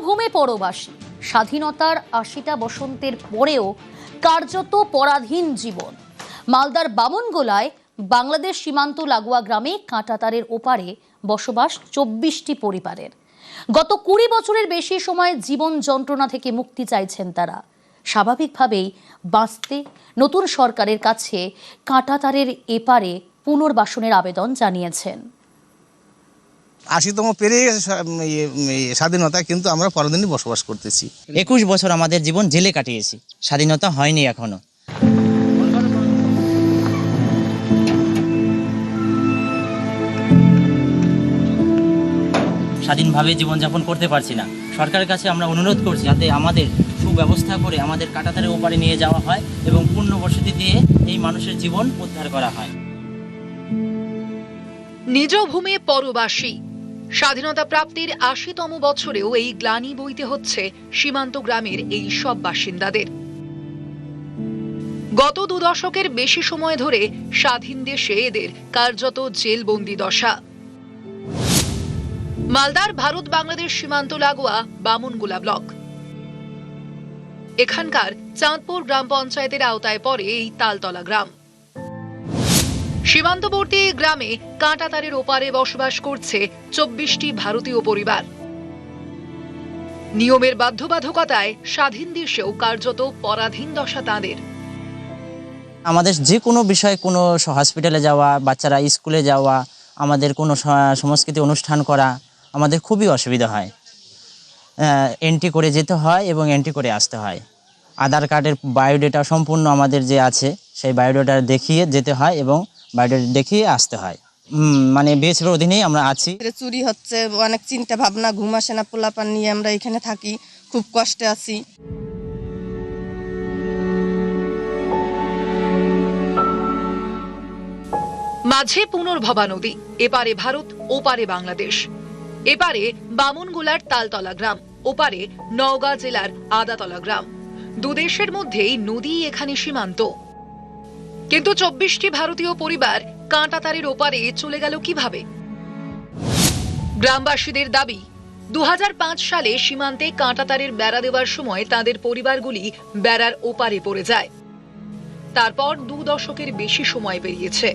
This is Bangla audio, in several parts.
ভূমে পরবাসী, স্বাধীনতার ৮০টা বসন্তের পরেও কার্যত পরাধীন জীবন। মালদার বামনগোলায় বাংলাদেশ সীমান্ত লাগোয়া গ্রামে কাঁটাতারের ওপারে বসবাস ২৪টি পরিবারের। গত ২০ বছরের বেশি সময় জীবন যন্ত্রণা থেকে মুক্তি চাইছেন তারা। স্বাভাবিকভাবেই বাঁচতে নতুন সরকারের কাছে কাঁটাতারের এপারে পুনর্বাসনের আবেদন জানিয়েছেন। ৮০তম পেরিয়ে গেছে স্বাধীনতা, কিন্তু আমরা পরদিনই বসবাস করতেছি। ২১ বছর আমাদের জীবন জেলে কাটিয়েছি, স্বাধীনতা হয়নি এখনো। স্বাধীনভাবে জীবনযাপন করতে পারছি না। সরকারের কাছে আমরা অনুরোধ করছি যাতে আমাদের সুব্যবস্থা করে আমাদের কাঁটাতারের ওপারে নিয়ে যাওয়া হয় এবং পুনর্বসতি দিয়ে এই মানুষের জীবন উদ্ধার করা হয়। নিজ ভূমে পরবাসী, স্বাধীনতা প্রাপ্তির ৮০তম বছরেও এই গ্লানি বইতে হচ্ছে সীমান্ত গ্রামের এই সব বাসিন্দাদের। গত ২ দশকের বেশি সময় ধরে স্বাধীন দেশে এদের কার্যত জেলবন্দি দশা। মালদার ভারত বাংলাদেশ সীমান্ত লাগোয়া বামনগোলা ব্লক। এখানকার চাঁদপুর গ্রাম পঞ্চায়েতের আওতায় পড়ে এই তালতলা গ্রাম। সীমান্তবর্তী এই গ্রামে কাঁটাতারের ওপারে বসবাস করছে ২৪টি ভারতীয় পরিবার। নিয়মের বাধ্যবাধকতায় স্বাধীন দেশেও কার্যত পরাধীন দশা তাঁদের। আমাদের যে কোনো বিষয়ে, কোনো হসপিটালে যাওয়া, বাচ্চারা স্কুলে যাওয়া, আমাদের কোনো সংস্কৃতি অনুষ্ঠান করা আমাদের খুবই অসুবিধা হয়। এন্ট্রি করে যেতে হয় এবং এন্ট্রি করে আসতে হয়। আধার কার্ডের বায়োডেটা সম্পূর্ণ আমাদের যে আছে সেই বায়োডেটা দেখিয়ে যেতে হয় এবং বায়োডেটা দেখিয়ে আসতে হয়। মানে বিএসএফের অধীনেই আমরা আছি। চুরি হচ্ছে, অনেক চিন্তা ভাবনা, ঘুম আসে না, পোলাপান নিয়ে আমরা এখানে থাকি, খুব কষ্টে আছি। মাঝে পুনর্ভবা নদী, এপারে ভারত, ওপারে বাংলাদেশ। এপারে বামনগোলার তালতলা গ্রাম, ওপারে নওগাঁ জেলার আদাতলা গ্রাম। দুদেশের মধ্যেই নদী এখানে সীমান্ত। কিন্তু ২৪টি ভারতীয় পরিবার কাঁটাতারের ওপারে চলে গেল কিভাবে? গ্রামবাসীদের দাবি, ২০০৫ সালে সীমান্তে কাঁটাতারের বেড়া দেওয়ার সময় তাদের পরিবারগুলি বেড়ার ওপারে পড়ে যায়। তারপর ২ দশকের বেশি সময় পেরিয়েছে।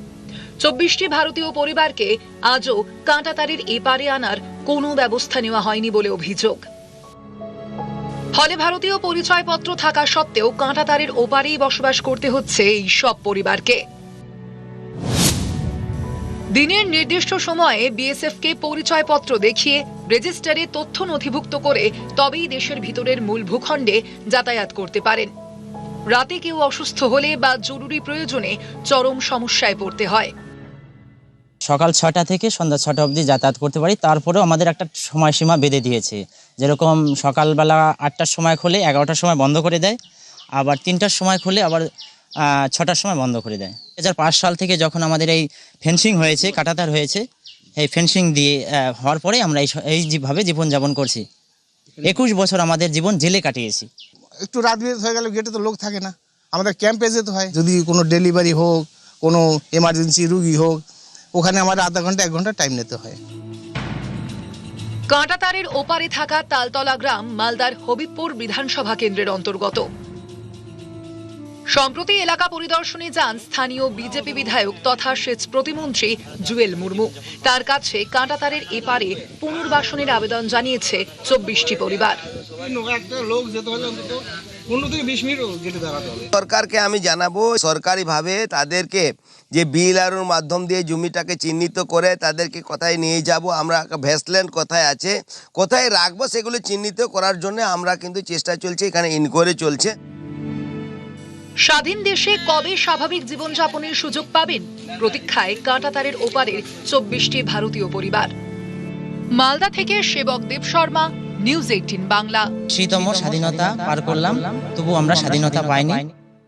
২৪টি ভারতীয় পরিবারকে আজও কাঁটাতারের এপারে আনার কোনো ব্যবস্থা নেওয়া হয়নি বলে অভিযোগ। ফলে ভারতীয় পরিচয়পত্র থাকা সত্ত্বেও কাঁটাতারের ওপারেই বসবাস করতে হচ্ছে এই সব পরিবারকে। দিনের নির্দিষ্ট সময়ে বিএসএফকে পরিচয়পত্র দেখিয়ে রেজিস্টারে তথ্য নথিভুক্ত করে তবেই দেশের ভিতরের মূল ভূখণ্ডে যাতায়াত করতে পারেন। রাতে কেউ অসুস্থ হলে বা জরুরি প্রয়োজনে চরম সমস্যায় পড়তে হয়। সকাল ৬টা থেকে সন্ধ্যা ৬টা অবধি যাতায়াত করতে পারি। তারপরেও আমাদের একটা সময়সীমা বেঁধে দিয়েছে, যেরকম সকালবেলা ৮টার সময় খুলে ১১টার সময় বন্ধ করে দেয়, আবার 3টার সময় খুলে আবার ৬টার সময় বন্ধ করে দেয়। ২০০৫ সাল থেকে যখন আমাদের এই ফেন্সিং হয়েছে, কাঁটাতার হয়েছে, এই ফেন্সিং দিয়ে হওয়ার পরে আমরা এইভাবে জীবনযাপন করছি। ২১ বছর আমাদের জীবন জেলে কাটিয়েছি। একটু রাত বিরেত হয়ে গেল, গেটে তো লোক থাকে না, আমাদের ক্যাম্পে যেতে হয়। যদি কোনো ডেলিভারি হোক, কোনো এমার্জেন্সি রুগী হোক, ওখানে আমাদের আধা ঘন্টা ১ ঘন্টা টাইম নিতে হয়। কাঁটাতারের ওপারে থাকা তালতলা গ্রাম মালদার হবিবপুর বিধানসভা কেন্দ্রের অন্তর্গত। সম্প্রতি এলাকা পরিদর্শনে যান স্থানীয় বিজেপি বিধায়ক তথা সেচ প্রতিমন্ত্রী জুয়েল মুর্মু। তার কাছে কাঁটাতারের এপারে পুনর্বাসনের আবেদন জানিয়েছে ২৪টি পরিবার। সরকারকে আমি জানাবো, সরকারিভাবে তাদেরকে যে বিএলআরওর মাধ্যম দিয়ে জমিটাকে চিহ্নিত করে তাদেরকে কোথায় নিয়ে যাব, আমরা ভেস্টল্যান্ড কোথায় আছে, কোথায় রাখবো, সেগুলো চিহ্নিত করার জন্য আমরা কিন্তু চেষ্টা চলছে, এখানে ইনকোয়ারি চলছে। স্বাধীন দেশে কবে স্বাভাবিক জীবনযাপনের সুযোগ পাবেন, প্রতীক্ষায় কাঁটাতারের ওপারের ২৪টি ভারতীয় পরিবার। মালদা থেকে সেবক দেব শর্মা, নিউজ ১৮ বাংলা। ৮০তম স্বাধীনতা পার করলাম, তবু আমরা স্বাধীনতা পাইনি।